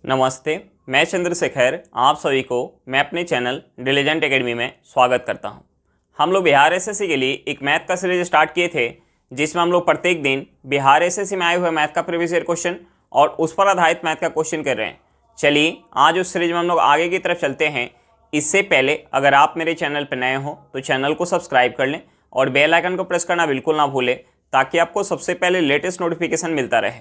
नमस्ते, मैं चंद्रशेखर आप सभी को मैं अपने चैनल डिलीजेंट एकेडमी में स्वागत करता हूं। हम लोग बिहार एसएससी के लिए एक मैथ का सीरीज स्टार्ट किए थे, जिसमें हम लोग प्रत्येक दिन बिहार एसएससी में आए हुए मैथ का प्रीवियस ईयर क्वेश्चन और उस पर आधारित मैथ का क्वेश्चन कर रहे हैं। चलिए आज उस सीरीज में हम लोग आगे की तरफ चलते हैं। इससे पहले अगर आप मेरे चैनल पर नए हो तो चैनल को सब्सक्राइब कर लें और बेल आइकन को प्रेस करना बिल्कुल ना भूलें, ताकि आपको सबसे पहले लेटेस्ट नोटिफिकेशन मिलता रहे।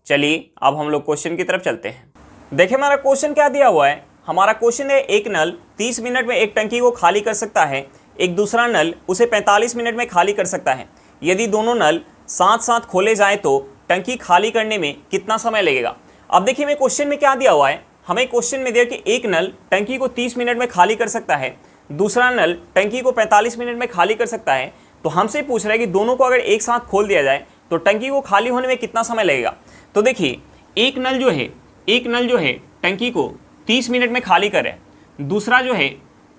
चलिए अब हम लोग क्वेश्चन की तरफ चलते हैं। देखिए हमारा क्वेश्चन क्या दिया हुआ है। हमारा क्वेश्चन है, एक नल 30 मिनट में एक टंकी को खाली कर सकता है, एक दूसरा नल उसे 45 मिनट में खाली कर सकता है। यदि दोनों नल साथ साथ खोले जाएं तो टंकी खाली करने में कितना समय लगेगा। अब देखिए हमें क्वेश्चन में क्या दिया हुआ है। हमें क्वेश्चन में दिया कि एक नल टंकी को 30 मिनट में खाली कर सकता है, दूसरा नल टंकी को 45 मिनट में खाली कर सकता है। तो हमसे पूछ रहा है कि दोनों को अगर एक साथ खोल दिया जाए तो टंकी को खाली होने में कितना समय लगेगा। तो देखिए एक नल जो है टंकी को 30 मिनट में खाली करे, दूसरा जो है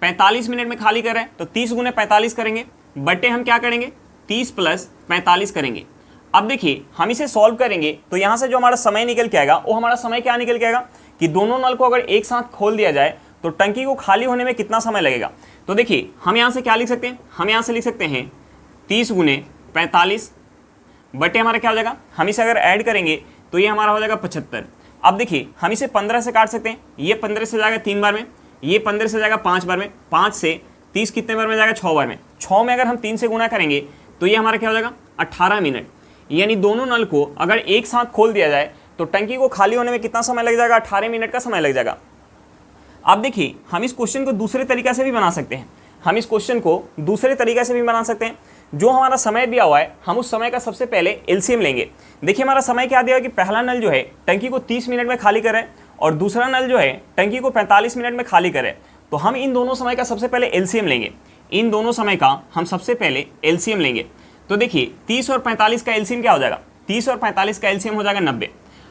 45 मिनट में खाली करे, तो 30 गुने 45 करेंगे, बटे हम क्या करेंगे 30 प्लस 45 करेंगे। अब देखिए हम इसे सॉल्व करेंगे तो यहाँ से जो हमारा समय निकल के आएगा वो हमारा समय क्या निकल के आएगा कि दोनों नल को अगर एक साथ खोल दिया जाए तो टंकी को खाली होने में कितना समय लगेगा। तो देखिए हम यहाँ से क्या लिख सकते हैं, हम यहाँ से लिख सकते हैं 30 गुने 45 बटे हमारा क्या हो जाएगा, हम इसे अगर ऐड करेंगे तो ये हमारा हो जाएगा 75। अब देखिए हम इसे 15 से काट सकते हैं, ये 15 से जाएगा 3 बार में, ये 15 से जाएगा 5 बार में, 5 से 30 कितने बार में जाएगा 6 बार में, 6 में अगर हम 3 से गुना करेंगे तो ये हमारा क्या हो जाएगा 18 मिनट। यानी दोनों नल को अगर एक साथ खोल दिया जाए तो टंकी को खाली होने में कितना समय लग जाएगा, 18 मिनट का समय लग जाएगा। अब देखिए हम इस क्वेश्चन को दूसरे तरीके से भी बना सकते हैं, हम इस क्वेश्चन को दूसरे तरीके से भी बना सकते हैं। जो हमारा समय दिया हुआ है हम उस समय का सबसे पहले एलसीएम लेंगे। देखिए हमारा समय क्या दिया है कि पहला नल जो है टंकी को 30 मिनट में खाली करे और दूसरा नल जो है टंकी को 45 मिनट में खाली करे। तो हम इन दोनों समय का सबसे पहले एलसीएम लेंगे, इन दोनों समय का हम सबसे पहले एलसीएम लेंगे। तो देखिए 30 और 45 का एलसीएम क्या हो जाएगा, 30 और 45 का एलसीएम हो जाएगा 90।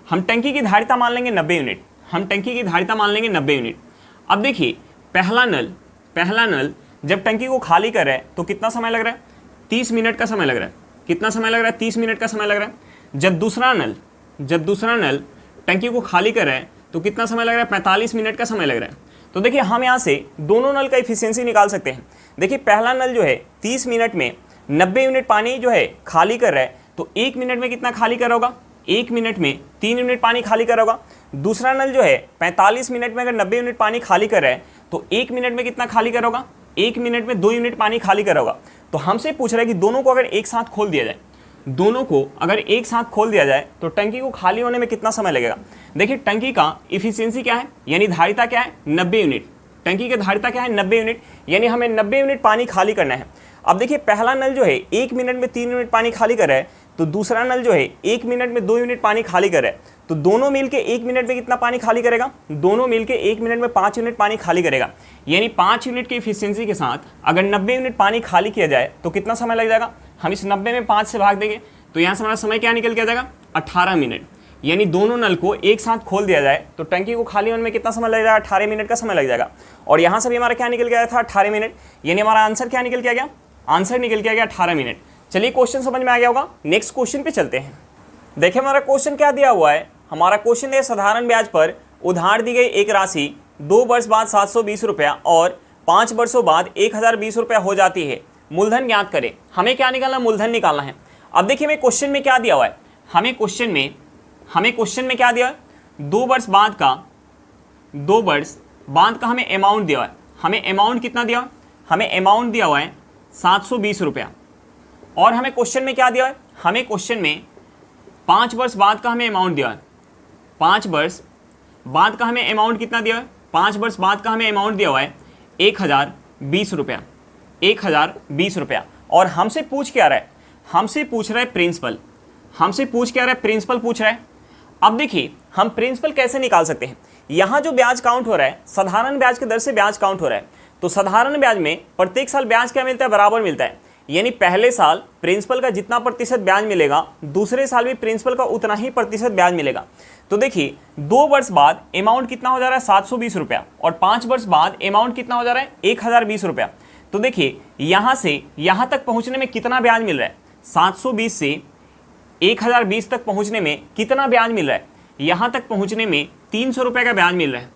हम टंकी की धारिता मान लेंगे 90 यूनिट, हम टंकी की धारिता मान लेंगे 90 यूनिट। अब देखिए पहला नल जब टंकी को खाली कर रहा है तो कितना समय लग रहा है, 30 मिनट का समय लग रहा है। कितना समय लग रहा है, 30 मिनट का समय लग रहा है। जब दूसरा नल टंकी को खाली कर रहा है तो कितना समय लग रहा है, 45 मिनट का समय लग रहा है। तो देखिए हम यहाँ से दोनों नल का इफिशियंसी निकाल सकते हैं। देखिए पहला नल जो है 30 मिनट में 90 यूनिट पानी जो है खाली कर रहा है, तो 1 मिनट में कितना खाली कर होगा, 1 मिनट में 3 यूनिट पानी खाली कर होगा। दूसरा नल जो है 45 मिनट में अगर 90 यूनिट पानी खाली कर रहा है तो 1 मिनट में कितना खाली कर होगा, 1 मिनट में 2 यूनिट पानी खाली कर होगा। तो हमसे पूछ रहा है कि दोनों को अगर एक साथ खोल दिया जाए, दोनों को अगर एक साथ खोल दिया जाए तो टंकी को खाली होने में कितना समय लगेगा। देखिए टंकी का इफिशियंसी क्या है, यानी धारिता क्या है 90 यूनिट, टंकी की धारिता क्या है 90 यूनिट, यानी हमें 90 यूनिट पानी खाली करना है। अब देखिए पहला नल जो है 1 मिनट में 3 यूनिट पानी खाली कर रहा है, तो दूसरा नल जो है 1 मिनट में 2 यूनिट पानी खाली कर रहा है। तो दोनों मिलके 1 मिनट में कितना पानी खाली करेगा, दोनों मिलके 1 मिनट में 5 यूनिट पानी खाली करेगा। यानी 5 यूनिट की इफिशियंसी के साथ अगर 90 यूनिट पानी खाली किया जाए तो कितना समय लग जाएगा। हम इस 90 में 5 से भाग देंगे तो यहाँ से हमारा समय क्या निकल के आ जाएगा 18 मिनट। यानी दोनों नल को एक साथ खोल दिया जाए तो टंकी को खाली होने में कितना समय लग जाएगा, 18 मिनट का समय लग जाएगा। और यहाँ से भी हमारा क्या निकल के आया था 18 मिनट, यानी हमारा आंसर क्या निकल के आ गया, आंसर निकल के आ गया 18 मिनट। चलिए क्वेश्चन समझ में आ गया होगा, नेक्स्ट क्वेश्चन पे चलते हैं। देखिए हमारा क्वेश्चन क्या दिया हुआ है। हमारा क्वेश्चन है, साधारण ब्याज पर उधार दी गई एक राशि 2 वर्ष बाद 720 रुपया और 5 वर्षों बाद 1020 रुपया हो जाती है, मूलधन ज्ञात करें। हमें क्या निकालना, मूलधन निकालना है। अब देखिए हमें क्वेश्चन में क्या दिया हुआ है, हमें क्वेश्चन में क्या दिया है, 2 वर्ष बाद का हमें अमाउंट दिया हुआ है। हमें अमाउंट कितना दिया, हमें अमाउंट दिया हुआ है 720 रुपया। और हमें क्वेश्चन में क्या दिया है, हमें क्वेश्चन में 5 वर्ष बाद का हमें अमाउंट दिया है। 5 वर्ष बाद का हमें अमाउंट कितना दिया है, 5 वर्ष बाद का हमें अमाउंट दिया हुआ है 1020 रुपया, 1020 रुपया। और हमसे पूछ क्या रहा है, हमसे पूछ रहा है प्रिंसिपल, हमसे पूछ क्या रहा है, प्रिंसिपल पूछ रहा है। अब देखिए हम प्रिंसिपल कैसे निकाल सकते हैं। यहाँ जो ब्याज काउंट हो रहा है साधारण ब्याज के दर से ब्याज काउंट हो रहा है। तो साधारण ब्याज में प्रत्येक साल ब्याज क्या मिलता है, बराबर मिलता है। यानी पहले साल प्रिंसिपल का जितना प्रतिशत ब्याज मिलेगा दूसरे साल भी प्रिंसिपल का उतना ही प्रतिशत ब्याज मिलेगा। तो देखिए 2 वर्ष बाद अमाउंट कितना हो जा रहा है 720 रुपया और 5 वर्ष बाद अमाउंट कितना हो जा रहा है 1020 रुपया। तो देखिए यहाँ से यहाँ तक पहुँचने में कितना ब्याज मिल रहा है, 720 से 1020 तक पहुँचने में कितना ब्याज मिल रहा है, यहाँ तक पहुँचने में 300 रुपये का ब्याज मिल रहा है।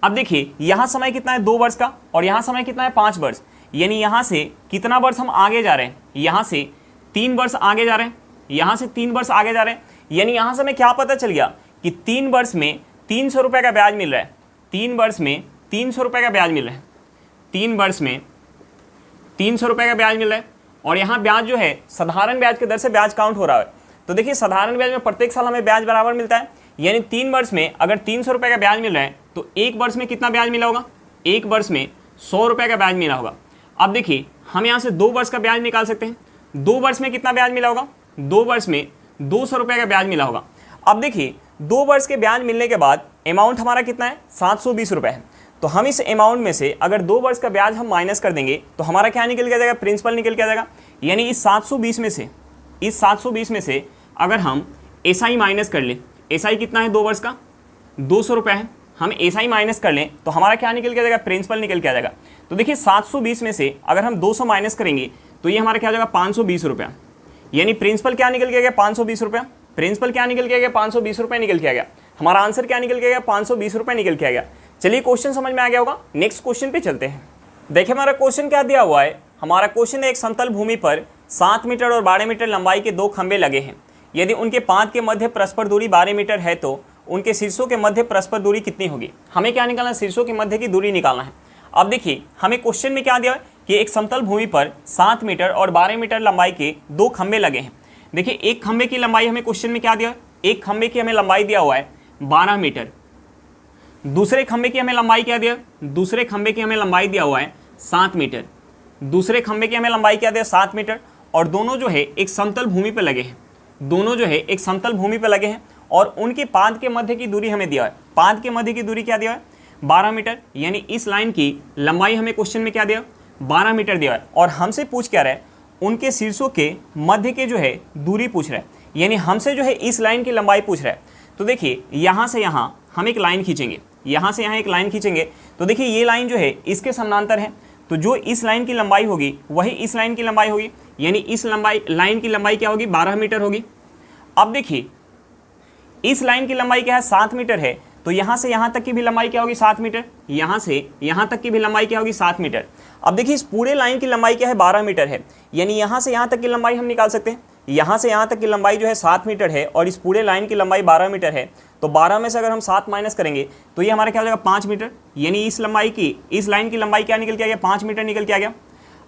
अब देखिए यहाँ समय कितना है 2 वर्ष का और यहाँ समय कितना है 5 वर्ष, यानी यहाँ से कितना वर्ष हम आगे जा रहे हैं, यहाँ से 3 वर्ष आगे जा रहे हैं, यहाँ से 3 वर्ष आगे जा रहे हैं। यानी यहाँ से हमें क्या पता चल गया कि 3 वर्ष में 300 रुपये का ब्याज मिल रहा है, 3 वर्ष में 300 रुपये का ब्याज मिल रहा है, 3 वर्ष में 300 रुपये का ब्याज मिल रहा है। और यहाँ ब्याज जो है साधारण ब्याज के दर से ब्याज काउंट हो रहा है। तो देखिए साधारण ब्याज में प्रत्येक साल हमें ब्याज बराबर मिलता है, यानी 3 वर्ष में अगर 300 रुपये का ब्याज मिल रहा है तो 1 वर्ष में कितना ब्याज मिला होगा, 1 वर्ष में 100 रुपये का ब्याज मिला होगा। अब देखिए हम यहाँ से 2 वर्ष का ब्याज निकाल सकते हैं, 2 वर्ष में कितना ब्याज मिला होगा, 2 वर्ष में 200 रुपये का ब्याज मिला होगा। अब देखिए 2 वर्ष के ब्याज मिलने के बाद अमाउंट हमारा कितना है 720 रुपये है। तो हम इस अमाउंट में से अगर 2 वर्ष का ब्याज हम माइनस कर देंगे तो हमारा क्या निकल के आ जाएगा, प्रिंसिपल निकल के आ जाएगा। यानी इस 720 में से अगर हम एसआई माइनस कर लें, एसआई कितना है 2 वर्ष का 200 रुपये है, हम एसआई माइनस कर लें तो हमारा क्या निकल के आ जाएगा, प्रिंसिपल निकल के आ जाएगा। तो देखिए 720 में से अगर हम 200 माइनस करेंगे तो ये हमारा क्या हो जाएगा 520 रुपया, यानी प्रिंसिपल क्या निकल के आ गया 520 रुपया, प्रिंसिपल क्या निकल के आ गया 520 रुपये निकल के आ गया। हमारा आंसर क्या निकल के आ गया 520 रुपये निकल के आ गया। चलिए क्वेश्चन समझ में आ गया होगा, नेक्स्ट क्वेश्चन पे चलते हैं। देखिए हमारा क्वेश्चन क्या दिया हुआ है, हमारा क्वेश्चन है एक समतल भूमि पर 7 मीटर और 12 मीटर लंबाई के 2 खंभे लगे हैं। यदि उनके पाद के मध्य परस्पर दूरी 12 मीटर है तो उनके शीर्षों के मध्य परस्पर दूरी कितनी होगी। हमें क्या निकालना है, शीर्षों के मध्य की दूरी निकालना है। अब देखिए हमें क्वेश्चन में क्या दिया है कि एक समतल भूमि पर 7 मीटर और 12 मीटर लंबाई के 2 खंभे लगे हैं। देखिए एक खंभे की लंबाई हमें क्वेश्चन में क्या दिया है, एक खंभे की हमें लंबाई दिया हुआ है 12 मीटर, दूसरे खंभे की हमें लंबाई क्या दिया, दूसरे खंभे की हमें लंबाई दिया हुआ है 7 मीटर, दूसरे खंभे की हमें लंबाई क्या दिया 7 मीटर। और दोनों जो है एक समतल भूमि पर लगे हैं, दोनों जो है एक समतल भूमि पर लगे हैं और उनके पाद के मध्य की दूरी हमें दिया है, पाद के मध्य की दूरी क्या दिया है 12 मीटर। यानी इस लाइन की लंबाई हमें क्वेश्चन में क्या दिया 12 मीटर दिया है। और हमसे पूछ क्या रहा है, उनके शीर्षों के मध्य के जो है दूरी पूछ रहा है, यानी हमसे जो है इस लाइन की लंबाई पूछ रहा है। तो देखिए यहाँ से यहाँ हम एक लाइन खींचेंगे, यहाँ से यहाँ एक लाइन खींचेंगे तो देखिए ये लाइन जो है इसके समानांतर है, तो जो इस लाइन की लंबाई होगी वही इस लाइन की लंबाई होगी, यानी इस लाइन की लंबाई क्या होगी 12 मीटर होगी। अब देखिए इस लाइन की लंबाई क्या है 7 मीटर है, तो यहाँ से यहाँ तक की भी लंबाई क्या होगी 7 मीटर, यहाँ से यहाँ तक की भी लंबाई क्या होगी 7 मीटर। अब देखिए इस पूरे लाइन की लंबाई क्या है 12 मीटर है, यानी यहाँ से यहाँ तक की लंबाई हम निकाल सकते हैं। यहाँ से यहाँ तक की लंबाई जो है 7 मीटर है और इस पूरे लाइन की लंबाई 12 मीटर है, तो 12 में से अगर हम 7 माइनस करेंगे तो ये हमारा क्या हो जाएगा 5 मीटर, यानी इस लंबाई की इस लाइन की लंबाई क्या निकल के आ गया 5 मीटर निकल के आ गया।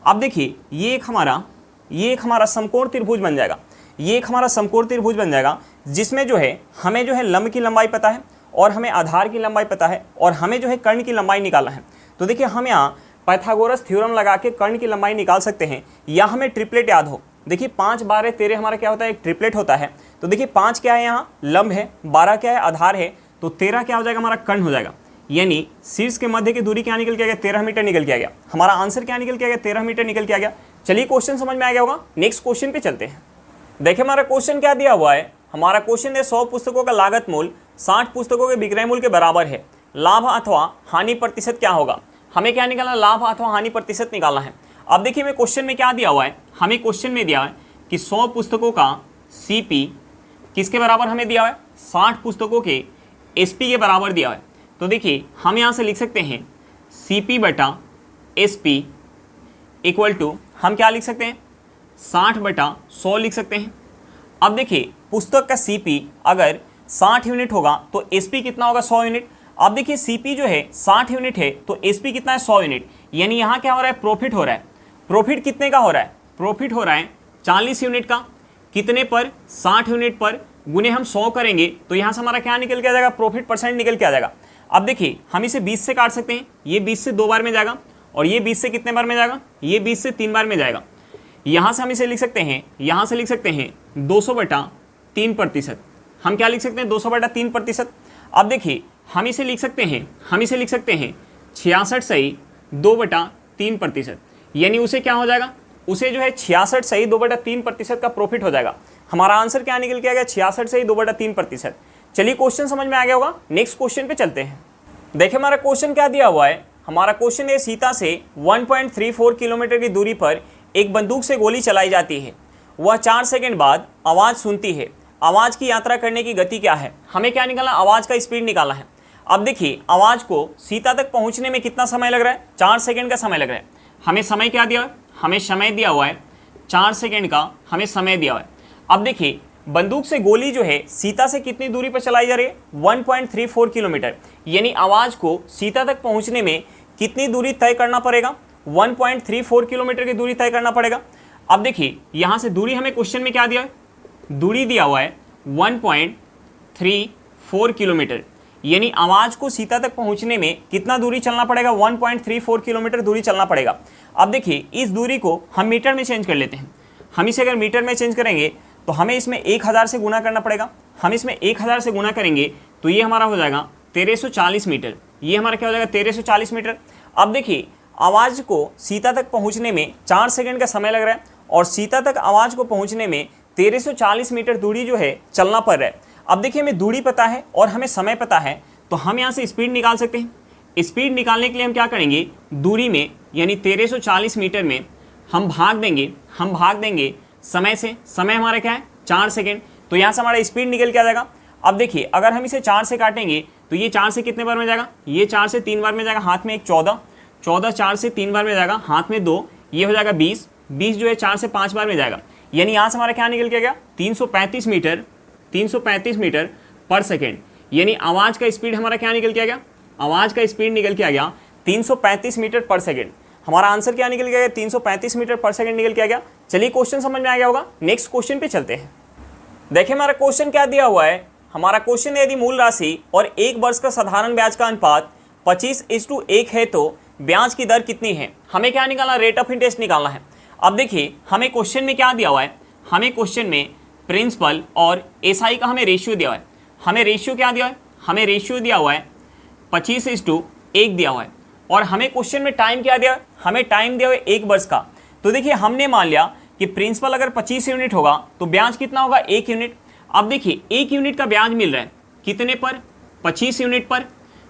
अब देखिए ये एक हमारा समकोण त्रिभुज बन जाएगा, ये एक हमारा समकोण त्रिभुज बन जाएगा जिसमें जो है हमें जो है लंब की लंबाई पता है और हमें आधार की लंबाई पता है और हमें जो है कर्ण की लंबाई निकालना है। तो देखिए हम यहाँ पाइथागोरस थ्योरम लगा के कर्ण की लंबाई निकाल सकते हैं, या हमें ट्रिपलेट याद हो। देखिए 5 12 13 हमारा क्या होता है एक ट्रिपलेट होता है। तो देखिए 5 क्या है यहाँ लंब है, 12 क्या है आधार है, तो 13 क्या हो जाएगा हमारा कर्ण हो जाएगा। यानी शीर्ष के मध्य की दूरी क्या निकल के आ गया 13 मीटर निकल के आ गया। हमारा आंसर क्या निकल के आ गया 13 मीटर निकल के आ गया। चलिए क्वेश्चन समझ में आ गया होगा, नेक्स्ट क्वेश्चन पे चलते हैं। देखिए हमारा क्वेश्चन क्या दिया हुआ है, हमारा क्वेश्चन है 100 पुस्तकों का लागत मूल्य 60 पुस्तकों के विक्रय मूल्य के बराबर है, लाभ अथवा हानि प्रतिशत क्या होगा। हमें क्या निकालना, लाभ अथवा हानि प्रतिशत निकालना है। अब देखिए हमें क्वेश्चन में क्या दिया हुआ है, हमें क्वेश्चन में दिया है कि 100 पुस्तकों का सीपी किसके बराबर हमें दिया है 60 पुस्तकों के एसपी के बराबर दिया है। तो देखिए हम यहाँ से लिख सकते हैं सीपी बटा एसपी इक्वल टू हम क्या लिख सकते हैं 60 बटा 100 लिख सकते हैं। अब देखिए पुस्तक का सीपी अगर 60 यूनिट होगा तो एसपी कितना होगा 100 यूनिट। अब देखिए सीपी जो है 60 यूनिट है तो एसपी कितना है 100 यूनिट, यानी यहाँ क्या हो रहा है प्रॉफिट हो रहा है। प्रॉफिट कितने का हो रहा है, प्रॉफिट हो रहा है 40 यूनिट का, कितने पर 60 यूनिट पर, गुने हम 100 करेंगे तो यहाँ से हमारा क्या निकल के आ जाएगा प्रॉफिट परसेंट निकल के आ जाएगा। अब देखिए हम इसे 20 से काट सकते हैं, ये 20 से 2 बार में जाएगा और ये 20 से कितने बार में जाएगा, ये 20 से 3 बार में जाएगा। यहाँ से हम इसे लिख सकते हैं, यहाँ से लिख सकते हैं 200 बटा 3%। हम क्या लिख सकते हैं 200 बटा 3%। अब देखिए हम इसे लिख सकते हैं 66 सही 2 बटा 3%, यानी उसे क्या हो जाएगा, उसे जो है 66 सही 2 बटा 3% का प्रॉफिट हो जाएगा। हमारा आंसर क्या निकल के आ गया 66 सही 2 बटा 3%। चलिए क्वेश्चन समझ में आ गया होगा, नेक्स्ट क्वेश्चन पे चलते हैं। देखिए हमारा क्वेश्चन क्या दिया हुआ है, हमारा क्वेश्चन है सीता से 1.34 किलोमीटर की दूरी पर एक बंदूक से गोली चलाई जाती है, वह 4 सेकंड बाद आवाज़ सुनती है, आवाज़ की यात्रा करने की गति क्या है, हमें क्या निकालना, आवाज़ का स्पीड निकालना है। अब देखिए आवाज़ को सीता तक पहुंचने में कितना समय लग रहा है, 4 सेकंड का समय लग रहा है। हमें समय क्या दिया हुआ है, हमें समय दिया हुआ है 4 सेकंड का हमें समय दिया हुआ है। अब देखिए बंदूक से गोली जो है सीता से कितनी दूरी पर चलाई जा रही है, 1.34 किलोमीटर, यानी आवाज़ को सीता तक पहुंचने में कितनी दूरी तय करना पड़ेगा, 1.34 किलोमीटर की दूरी तय करना पड़ेगा। अब देखिए यहाँ से दूरी हमें क्वेश्चन में क्या दिया है, दूरी दिया हुआ है 1.34 किलोमीटर, यानी आवाज़ को सीता तक पहुंचने में कितना दूरी चलना पड़ेगा, 1.34 किलोमीटर दूरी चलना पड़ेगा। अब देखिए इस दूरी को हम मीटर में चेंज कर लेते हैं। हम इसे अगर मीटर में चेंज करेंगे तो हमें इसमें 1000 से गुना करना पड़ेगा। हम इसमें 1000 से गुना करेंगे तो ये हमारा हो जाएगा 1340 मीटर। ये हमारा क्या हो जाएगा, 1340 मीटर। अब देखिए आवाज़ को सीता तक पहुँचने में 4 सेकंड का समय लग रहा है और सीता तक आवाज़ को पहुँचने में 1340 मीटर दूरी जो है चलना पड़ रहा है। अब देखिए हमें दूरी पता है और हमें समय पता है, तो हम यहाँ से स्पीड निकाल सकते हैं। स्पीड निकालने के लिए हम क्या करेंगे, दूरी में यानी 1340 मीटर में हम भाग देंगे समय से। समय हमारा क्या है, 4 सेकंड, तो यहाँ से हमारा स्पीड निकल के आ जाएगा। अब देखिए अगर हम इसे 4 से काटेंगे तो ये 4 से कितने बार में जाएगा, ये 4 से 3 बार में जाएगा, हाथ में एक 14, 4 से 3 बार में जाएगा, हाथ में 2, ये हो जाएगा 20, 20 जो है 4 से 5 बार में जाएगा, यानी यहाँ से हमारा क्या निकल के गया, 335 मीटर पर सेकेंड। यानी आवाज़ का स्पीड हमारा क्या निकल के आ गया, आवाज़ का स्पीड निकल के आ गया 335 मीटर पर सेकेंड। हमारा आंसर क्या निकल गया, 335 मीटर पर सेकेंड निकल के आ गया। चलिए क्वेश्चन समझ में आ गया होगा, नेक्स्ट क्वेश्चन पे चलते हैं। देखिए हमारा क्वेश्चन क्या दिया हुआ है, हमारा क्वेश्चन यदि मूल राशि और 1 वर्ष का साधारण ब्याज का अनुपात 25:1 है तो ब्याज की दर कितनी है। हमें क्या निकालना, रेट ऑफ इंटरेस्ट निकालना है। अब देखिए हमें क्वेश्चन में क्या दिया हुआ है, हमें क्वेश्चन में प्रिंसिपल और एसआई का हमें रेशियो दिया हुआ है। हमें रेशियो क्या दिया है, हमें रेशियो दिया हुआ है 25:1 दिया हुआ है। और हमें क्वेश्चन में टाइम क्या दिया है, हमें टाइम दिया हुआ है 1 वर्ष का। तो देखिए हमने मान लिया कि प्रिंसिपल अगर 25 यूनिट होगा तो ब्याज कितना होगा, 1 यूनिट। अब देखिए 1 यूनिट का ब्याज मिल रहा है कितने पर, 25 यूनिट पर,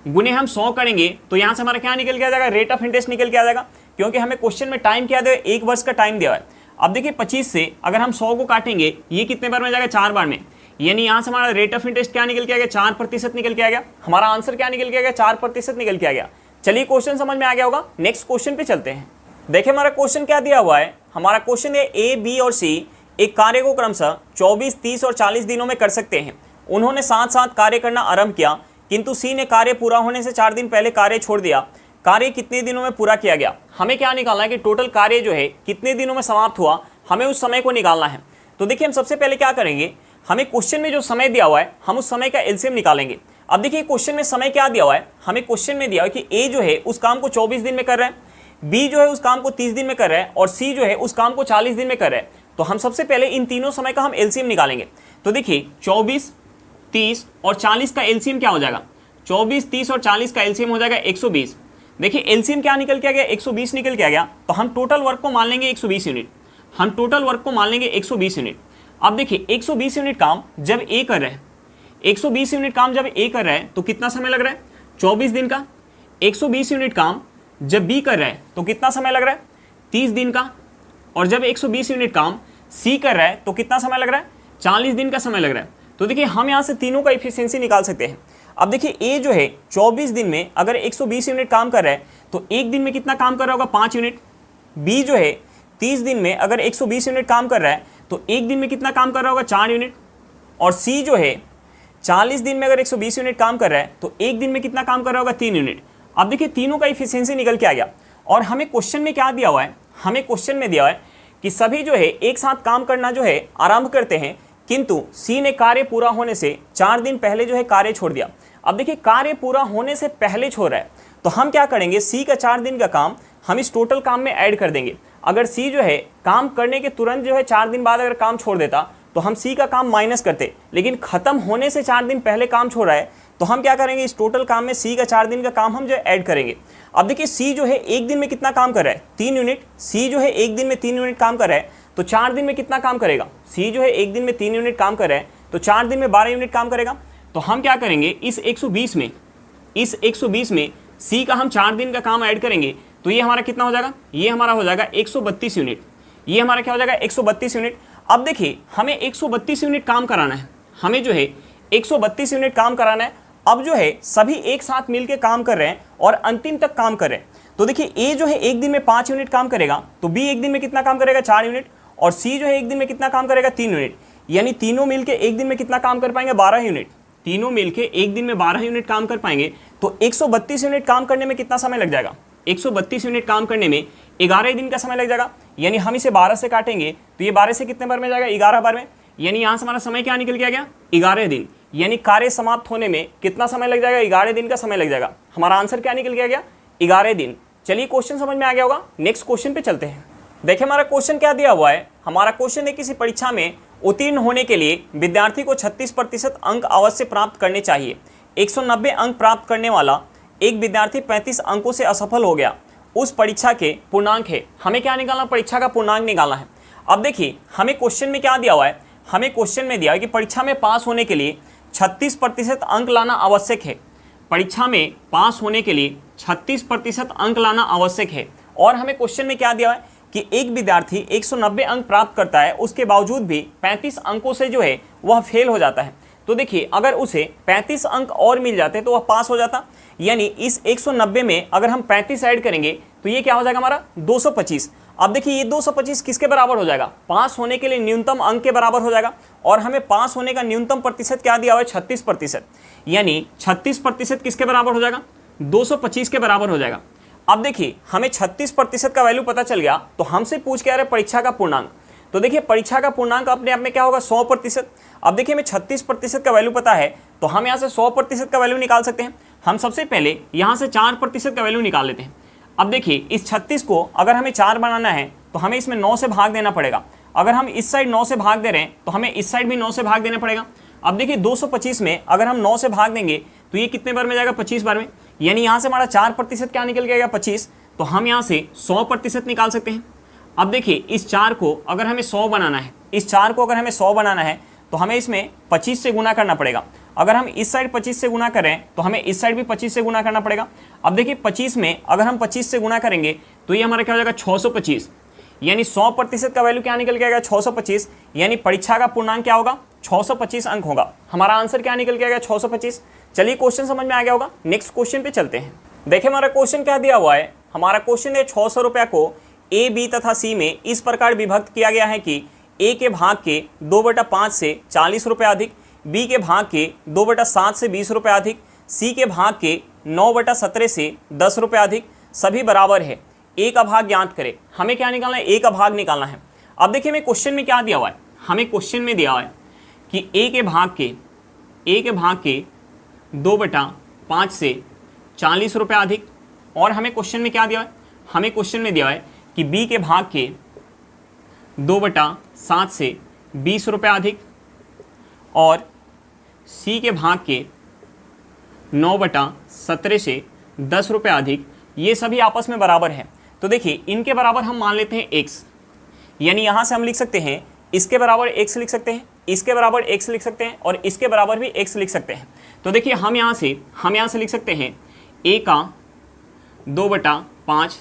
गुने हम 100 करेंगे तो यहाँ से हमारा क्या निकल के आ जाएगा, रेट ऑफ इंटरेस्ट निकल के आ जाएगा, क्योंकि हमें क्वेश्चन में टाइम क्या दिया है, 1 वर्ष का टाइम दिया है। अब देखिए 25 से अगर हम 100 को काटेंगे ये कितने बार में जाएगा, 4 बार में, यानी यहाँ से हमारा रेट ऑफ इंटरेस्ट क्या निकल के आ गया, 4% निकल के आ गया। हमारा आंसर क्या निकल के आ गया, 4% निकल के आ गया। चलिए क्वेश्चन समझ में आ गया होगा, नेक्स्ट क्वेश्चन पे चलते हैं। देखिए हमारा क्वेश्चन क्या दिया हुआ है, हमारा क्वेश्चन है ए, बी और सी एक कार्य को क्रमशः 24, 30 और 40 दिनों में कर सकते हैं। उन्होंने साथ साथ कार्य करना आरंभ किया, किंतु सी ने कार्य पूरा होने से 4 दिन पहले कार्य छोड़ दिया। कार्य कितने दिनों में पूरा किया गया। हमें क्या निकालना है कि टोटल कार्य जो है कितने दिनों में समाप्त हुआ, हमें उस समय को निकालना है। तो देखिए हम सबसे पहले क्या करेंगे, हमें क्वेश्चन में जो समय दिया हुआ है हम उस समय का एलसीएम निकालेंगे। अब देखिए क्वेश्चन में समय क्या दिया हुआ है, हमें क्वेश्चन में दिया हुआ है कि ए जो है उस काम को 24 दिन में कर रहा है, बी जो है उस काम को 30 दिन में कर रहा है और सी जो है उस काम को 40 दिन में कर रहा है। तो हम सबसे पहले इन तीनों समय का हम एलसीएम निकालेंगे। तो देखिए 24, 30 और 40 का एलसीएम क्या हो जाएगा, 24, 30 और 40 का एलसीएम हो जाएगा 120। देखिए एलसीएम क्या निकल के आ गया, 120 निकल के आ गया। तो हम टोटल वर्क को मान लेंगे 120 यूनिट, हम टोटल वर्क को मान लेंगे 120 यूनिट। अब देखिए 120 यूनिट काम जब ए कर रहा है, 120 यूनिट काम जब ए कर रहा है तो कितना समय लग रहा है, 24 दिन का। 120 यूनिट काम जब बी कर रहा है तो कितना समय लग रहा है, 30 दिन का। और जब 120 यूनिट काम सी कर रहा है तो कितना समय लग रहा है, 40 दिन का समय लग रहा है। तो देखिए हम यहाँ से तीनों का इफिशियंसी निकाल सकते हैं। अब देखिए ए जो है 24 दिन में अगर 120 यूनिट काम कर रहा है तो एक दिन में कितना काम कर रहा होगा, 5 यूनिट। बी जो है 30 दिन में अगर 120 यूनिट काम कर रहा है तो एक दिन में कितना काम कर रहा होगा, 4 यूनिट। और सी जो है 40 दिन में अगर 120 यूनिट काम कर रहा है तो एक दिन में कितना काम कर रहा होगा, 3 यूनिट। अब देखिए तीनों का इफिशियंसी निकल के आ गया। और हमें क्वेश्चन में क्या दिया हुआ है, हमें क्वेश्चन में दिया हुआ है कि सभी जो है एक साथ काम करना जो है आरंभ करते हैं, किंतु सी ने कार्य पूरा होने से 4 दिन पहले जो है कार्य छोड़ दिया। अब देखिए कार्य पूरा होने से पहले छोड़ रहा है तो हम क्या करेंगे, सी का 4 दिन का काम हम इस टोटल काम में ऐड कर देंगे। अगर सी जो है काम करने के तुरंत जो है 4 दिन बाद अगर काम छोड़ देता तो हम सी का काम माइनस करते, लेकिन खत्म होने से 4 दिन पहले काम छोड़ रहा है तो हम क्या करेंगे, इस टोटल काम में सी का 4 दिन का काम हम जो ऐड करेंगे। अब देखिए सी जो है एक दिन में कितना काम कर रहा है, 3 यूनिट। सी जो है एक दिन में 3 यूनिट काम कर रहा है तो 4 दिन में कितना काम करेगा, सी जो है एक दिन में 3 यूनिट काम कर रहा है तो 4 दिन में 12 यूनिट काम करेगा। तो हम क्या करेंगे, इस 120 में सी का हम 4 दिन का काम ऐड करेंगे तो ये हमारा कितना हो जाएगा, ये हमारा हो जाएगा 132 यूनिट। ये हमारा क्या हो जाएगा, 132 यूनिट। अब देखिए हमें 132 यूनिट काम कराना है, हमें जो है 132 यूनिट काम कराना है। अब जो है सभी एक साथ मिलकर काम कर रहे हैं और अंतिम तक काम कर रहे हैं। तो देखिए ए जो है एक दिन में 5 यूनिट काम करेगा, तो बी एक दिन में कितना काम करेगा 4 यूनिट, और सी जो है एक दिन में कितना काम करेगा 3 यूनिट। यानी तीनों मिलके एक दिन में कितना काम कर पाएंगे 12 यूनिट। तीनों मिलके एक दिन में 12 यूनिट काम कर पाएंगे। तो 132 यूनिट काम करने में कितना समय लग जाएगा, 132 यूनिट काम करने में 11 दिन का समय लग जाएगा। यानी हम इसे 12 से काटेंगे तो ये 12 से कितने बार में जाएगा 11 बार में। यानी यहाँ से हमारा समय क्या निकल के आ गया 11 दिन। यानी कार्य समाप्त होने में कितना समय लग जाएगा 11 दिन का समय लग जाएगा। हमारा आंसर क्या निकल के आ गया 11 दिन। चलिए क्वेश्चन समझ में आ गया होगा, नेक्स्ट क्वेश्चन पे चलते हैं। देखिए हमारा क्वेश्चन क्या दिया हुआ है। हमारा क्वेश्चन है किसी परीक्षा में उत्तीर्ण होने के लिए विद्यार्थी को 36% अंक अवश्य प्राप्त करने चाहिए। 190 अंक प्राप्त करने वाला एक विद्यार्थी 35 अंकों से असफल हो गया। उस परीक्षा के पूर्णांक है। हमें क्या निकालना, परीक्षा का पूर्णांक निकालना है। अब देखिए हमें क्वेश्चन में क्या दिया हुआ है, हमें क्वेश्चन में दिया है कि परीक्षा में पास होने के लिए 36% अंक लाना आवश्यक है। परीक्षा में पास होने के लिए 36% अंक लाना आवश्यक है। और हमें क्वेश्चन में क्या दिया है कि एक विद्यार्थी 190 अंक प्राप्त करता है, उसके बावजूद भी 35 अंकों से जो है वह फेल हो जाता है। तो देखिए अगर उसे 35 अंक और मिल जाते तो वह पास हो जाता। यानी इस 190 में अगर हम 35 ऐड करेंगे तो ये क्या हो जाएगा हमारा 225। अब देखिए ये 225 किसके बराबर हो जाएगा, पास होने के लिए न्यूनतम अंक के बराबर हो जाएगा। और हमें पास होने का न्यूनतम प्रतिशत क्या दिया हुआ है 36%। यानी 36% किसके बराबर हो जाएगा 225 के बराबर हो जाएगा। अब देखिए हमें 36% का वैल्यू पता चल गया, तो हमसे पूछ के आ रहे परीक्षा का पूर्णांक। तो देखिए परीक्षा का पूर्णांक अपने आप में क्या होगा 100%। अब देखिए हमें 36% का वैल्यू पता है, तो हम यहाँ से 100% का वैल्यू निकाल सकते हैं। हम सबसे पहले यहाँ से 4% का वैल्यू निकाल लेते हैं। अब देखिए इस 36 को अगर हमें 4 बनाना है तो हमें इसमें 9 से भाग देना पड़ेगा। अगर हम इस साइड 9 से भाग दे रहे हैं तो हमें इस साइड भी 9 से भाग देना पड़ेगा। अब देखिए 225 में अगर हम 9 से भाग देंगे तो ये कितने बार में जाएगा 25 बार में। यानी यहाँ से हमारा 4% क्या निकल गया 25। तो हम यहाँ से 100% निकाल सकते हैं। अब देखिए इस 4 को अगर हमें 100 बनाना है, इस 4 को अगर हमें 100 बनाना है तो हमें इसमें 25 से गुना करना पड़ेगा। अगर हम इस साइड 25 से गुना करें तो हमें इस साइड भी 25 से गुना करना पड़ेगा। अब देखिए 25 में अगर हम 25 से गुना करेंगे तो ये हमारा क्या हो जाएगा 625। यानी 100% का वैल्यू क्या निकल के आएगा 625। यानी परीक्षा का पूर्णांक क्या होगा 625 अंक होगा। हमारा आंसर क्या निकल के आएगा 625। चलिए क्वेश्चन समझ में आ गया होगा, नेक्स्ट क्वेश्चन पे चलते हैं। देखिए हमारा क्वेश्चन क्या दिया हुआ है। हमारा क्वेश्चन है 600 रुपये को ए, बी तथा सी में इस प्रकार विभक्त किया गया है कि ए के भाग के 2/5 से 40 रुपये अधिक, बी के भाग के 2/7 से 20 रुपये अधिक, सी के भाग के 9/17 से 10 रुपये अधिक, सभी बराबर है। ए का भाग ज्ञात करें। हमें क्या निकालना है, ए का भाग निकालना है। अब देखिए हमें क्वेश्चन में क्या दिया हुआ है, हमें क्वेश्चन में दिया हुआ है कि ए के भाग के 2/5 से 40 रुपये अधिक। और हमें क्वेश्चन में क्या दिया है, हमें क्वेश्चन में दिया है कि बी के भाग के 2/7 से 20 रुपये अधिक और सी के भाग के 9/17 से 10 रुपये अधिक, ये सभी आपस में बराबर है। तो देखिए इनके बराबर हम मान लेते हैं x। यानी यहाँ से हम लिख सकते हैं इसके बराबर x लिख सकते हैं, इसके बराबर x लिख सकते हैं और इसके बराबर भी x लिख सकते हैं। तो देखिए हम यहाँ से लिख सकते हैं a का 2/5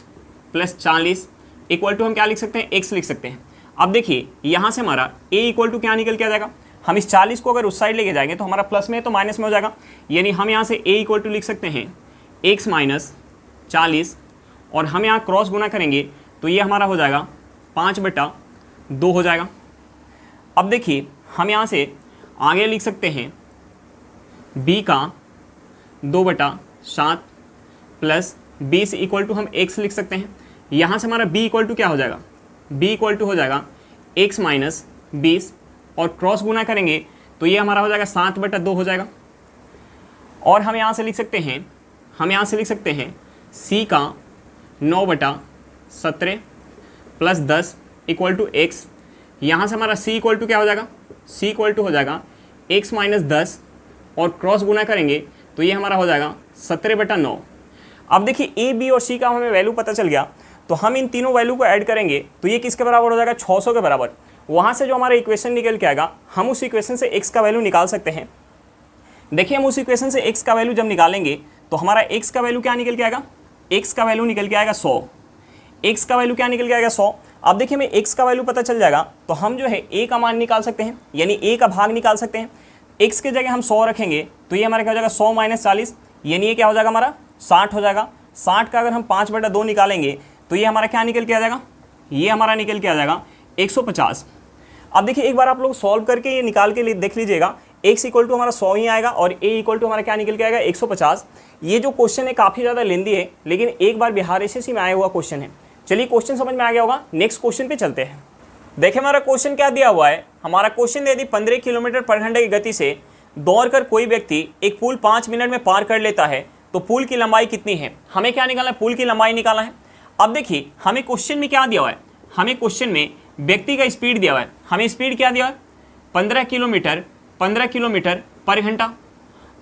प्लस 40 इक्वल टू हम क्या लिख सकते हैं x लिख सकते हैं। अब देखिए यहाँ से हमारा a इक्वल टू क्या निकल के आ जाएगा, हम इस 40 को अगर उस साइड लेके जाएंगे तो हमारा प्लस में है तो माइनस में हो जाएगा। यानी हम यहाँ से a इक्वल टू लिख सकते हैं x माइनस 40 और हम यहाँ क्रॉस गुना करेंगे तो ये हमारा हो जाएगा 5/2 हो जाएगा। अब देखिए हम यहाँ से आगे लिख सकते हैं b का 2/7 प्लस 20 इक्वल टू हम x लिख सकते हैं। यहाँ से हमारा b इक्वल टू क्या हो जाएगा, b इक्वल टू हो जाएगा x माइनस 20 और क्रॉस गुना करेंगे तो ये हमारा हो जाएगा 7/2 हो जाएगा। और हम यहाँ से लिख सकते हैं c का 9/17 प्लस 10 इक्वल टू x। यहाँ से हमारा c इक्वल टू क्या हो जाएगा, c इक्वल टू हो जाएगा x माइनस 10 और क्रॉस गुना करेंगे तो ये हमारा हो जाएगा 17/9। अब देखिए a, b और c का हमें वैल्यू पता चल गया, तो हम इन तीनों वैल्यू को ऐड करेंगे तो ये किसके बराबर हो जाएगा 600 के बराबर। वहाँ से जो हमारा इक्वेशन निकल के आएगा हम उस इक्वेशन से x का वैल्यू निकाल सकते हैं। देखिए हम उस इक्वेशन से x का वैल्यू जब निकालेंगे तो हमारा x का वैल्यू क्या निकल के आएगा, x का वैल्यू निकल के आएगा 100। x का वैल्यू क्या निकल के आएगा 100। अब देखिए हमें x का वैल्यू पता चल जाएगा तो हम जो है a का मान निकाल सकते हैं, यानी a का भाग निकाल सकते हैं। x के जगह हम 100 रखेंगे तो ये हमारा क्या हो जाएगा 100 माइनस 40, यानी ये क्या हो जाएगा हमारा 60 हो जाएगा। 60 का अगर हम 5/2 निकालेंगे तो ये हमारा क्या निकल के आ जाएगा, ये हमारा निकल के आ जाएगा 150। अब देखिए एक बार आप लोग सॉल्व करके ये निकाल के देख लीजिएगा, x इक्वल टू हमारा 100 ही आएगा और a इक्वल टू हमारा क्या निकल के आएगा 150। ये जो क्वेश्चन है काफ़ी ज़्यादा लेंदी है, लेकिन एक बार बिहार एसएससी में आया हुआ क्वेश्चन है। चलिए क्वेश्चन समझ में आ गया होगा, नेक्स्ट क्वेश्चन पे चलते हैं। देखिए हमारा क्वेश्चन क्या दिया हुआ है, हमारा क्वेश्चन यदि 15 किलोमीटर पर घंटे की गति से दौड़कर कोई व्यक्ति एक पुल 5 मिनट में पार कर लेता है तो पुल की लंबाई कितनी है। हमें क्या निकालना है, पुल की लंबाई निकालना है। अब देखिए हमें क्वेश्चन में क्या दिया हुआ है, हमें क्वेश्चन में व्यक्ति का स्पीड दिया हुआ है। हमें स्पीड क्या दिया है 15 किलोमीटर पर घंटा।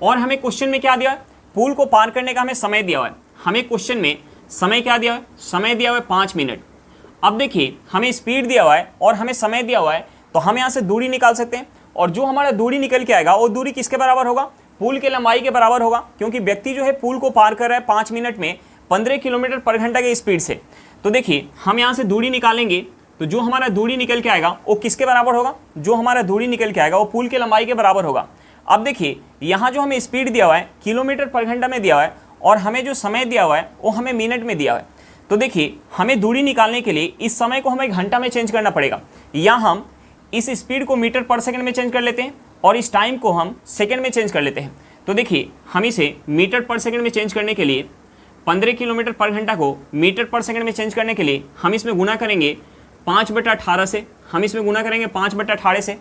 और हमें क्वेश्चन में क्या दिया है, पुल को पार करने का हमें समय दिया हुआ है। हमें क्वेश्चन में समय क्या दिया है, समय दिया हुआ है 5 मिनट। अब देखिए हमें स्पीड दिया हुआ है और हमें समय दिया हुआ है, तो हम यहाँ से दूरी निकाल सकते हैं। और जो हमारा दूरी निकल के आएगा वो दूरी किसके बराबर होगा, पुल के लंबाई के बराबर होगा, क्योंकि व्यक्ति जो है पुल को पार कर रहा है 5 मिनट में 15 किलोमीटर पर घंटा के स्पीड से। तो देखिए हम यहाँ से दूरी निकालेंगे तो जो हमारा दूरी निकल के आएगा वो किसके बराबर होगा, जो हमारा दूरी निकल के आएगा वो पुल के लंबाई के बराबर होगा। अब देखिए यहाँ जो हमें स्पीड दिया हुआ है किलोमीटर पर घंटा में दिया हुआ है और हमें जो समय दिया हुआ है वो हमें मिनट में दिया हुआ है। तो देखिए हमें दूरी निकालने के लिए इस समय को हमें घंटा में चेंज करना पड़ेगा, या हम इस स्पीड को मीटर पर सेकंड में चेंज कर लेते हैं और इस टाइम को हम सेकंड में चेंज कर लेते हैं। तो देखिए हम इसे मीटर पर सेकंड में चेंज करने के लिए 15 किलोमीटर पर घंटा को मीटर पर सेकंड में चेंज करने के लिए हम इसमें गुना करेंगे 5/18 से। हम इसमें गुना करेंगे 5/18 से।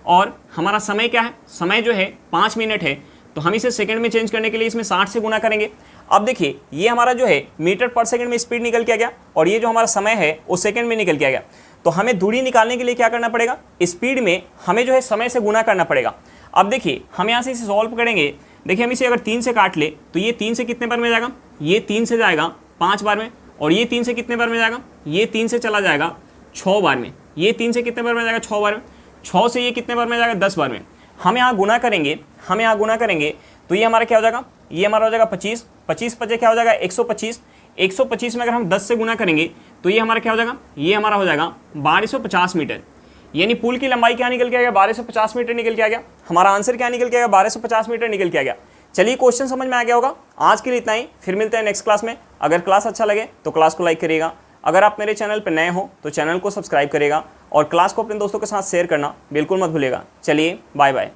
और हमारा समय क्या है, समय जो है 5 मिनट है, तो हम इसे सेकंड में चेंज करने के लिए इसमें 60 से गुना करेंगे। अब देखिए ये हमारा जो है मीटर पर सेकंड में स्पीड निकल के आ गया और ये जो हमारा समय है वो सेकंड में निकल के आ गया। तो हमें दूरी निकालने के लिए क्या करना पड़ेगा, स्पीड में हमें जो है समय से गुना करना पड़ेगा। अब देखिए हम यहाँ से इसे सॉल्व करेंगे। देखिए हम इसे अगर 3 से काट ले तो ये 3 से कितने बार में जाएगा, ये 3 से जाएगा 5 बार में, और ये 3 से कितने बार में जाएगा, ये 3 से चला जाएगा 6 बार में। ये 3 से कितने बार में जाएगा, 6 बार में। 6 से ये कितने बार में जाएगा, 10 बार में। हम यहाँ गुना करेंगे तो ये हमारा क्या हो जाएगा, ये हमारा हो जाएगा 25। 25 पचे क्या हो जाएगा 125। 125 में अगर हम 10 से गुना करेंगे तो ये हमारा क्या हो जाएगा, ये हमारा हो जाएगा 1250 मीटर। यानी पुल की लंबाई क्या निकल के आ गया, 1250 मीटर निकल के आ गया। हमारा आंसर क्या निकल के आ गया, 1250 मीटर निकल के आ गया। चलिए क्वेश्चन समझ में आ गया होगा। आज के लिए इतना ही, फिर मिलते हैं नेक्स्ट क्लास में। अगर क्लास अच्छा लगे तो क्लास को लाइक करिएगा। अगर आप मेरे चैनल पर नए हो तो चैनल को सब्सक्राइब करिएगा और क्लास को अपने दोस्तों के साथ शेयर करना बिल्कुल मत भूलिएगा। चलिए बाय बाय।